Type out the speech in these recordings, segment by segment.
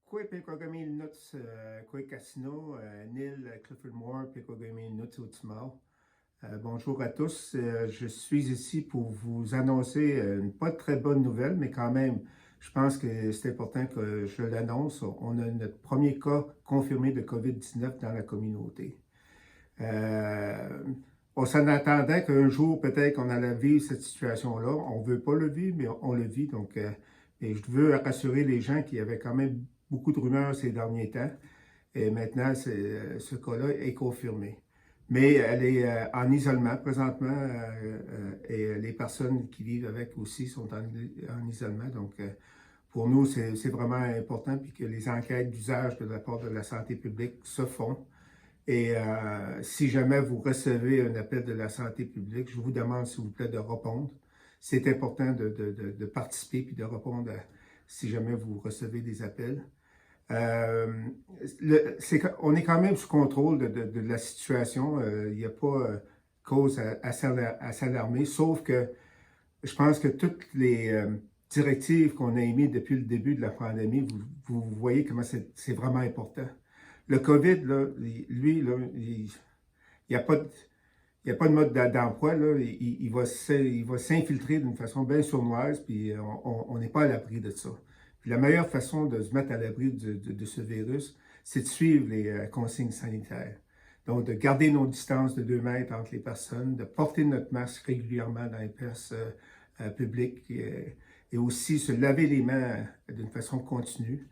Quei Pecogami-Nuts, Quei Casino, Neil Clifford Moore, Pecogami-Nuts Ultimo. Bonjour à tous. Je suis ici pour vous annoncer une pas très bonne nouvelle, mais quand même, je pense que c'est important que je l'annonce. On a notre premier cas confirmé de COVID-19 dans la communauté. On s'en attendait qu'un jour, peut-être qu'on allait vivre cette situation-là. On ne veut pas le vivre, mais on le vit. Donc, et je veux rassurer les gens qu'il y avait quand même beaucoup de rumeurs ces derniers temps. Et maintenant, ce cas-là est confirmé. Mais elle est en isolement présentement et les personnes qui vivent avec aussi sont en isolement. Donc, pour nous, c'est vraiment important puis que les enquêtes d'usage de la part de la santé publique se font. Et si jamais vous recevez un appel de la santé publique, je vous demande s'il vous plaît de répondre. C'est important de participer puis de répondre si jamais vous recevez des appels. On est quand même sous contrôle de la situation. Il n'y a pas cause à s'alarmer, sauf que je pense que toutes les directives qu'on a émises depuis le début de la pandémie, vous voyez comment c'est vraiment important. Le COVID, là, lui, là, il n'y a pas de mode d'emploi. Là. Il va s'infiltrer d'une façon bien sournoise, puis on n'est pas à l'abri de ça. Puis la meilleure façon de se mettre à l'abri de ce virus, c'est de suivre les consignes sanitaires. Donc, de garder nos distances de 2 mètres entre les personnes, de porter notre masque régulièrement dans les places publiques et aussi se laver les mains d'une façon continue,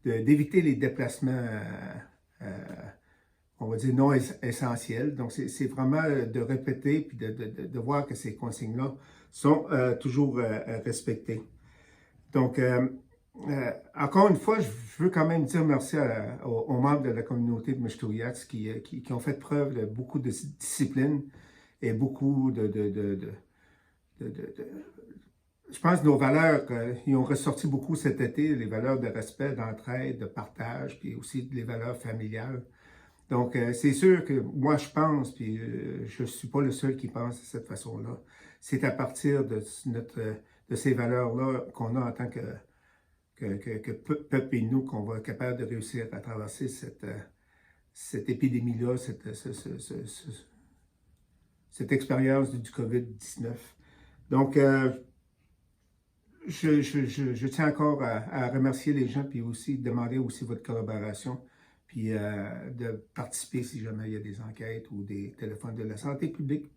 d'éviter les déplacements on va dire non essentiels. Donc, c'est vraiment de répéter puis de voir que ces consignes-là sont toujours respectées. Donc, encore une fois, je veux quand même dire merci aux membres de la communauté de Mishtouyats qui ont fait preuve de beaucoup de discipline et beaucoup je pense que nos valeurs, ils ont ressorti beaucoup cet été, les valeurs de respect, d'entraide, de partage, puis aussi les valeurs familiales. Donc, c'est sûr que moi, je pense, puis je ne suis pas le seul qui pense de cette façon-là. C'est à partir de ces valeurs-là qu'on a en tant que peuple et nous qu'on va être capable de réussir à traverser cette épidémie-là, cette expérience du COVID-19. Donc, je tiens encore à remercier les gens, puis aussi demander aussi votre collaboration, puis de participer si jamais il y a des enquêtes ou des téléphones de la santé publique.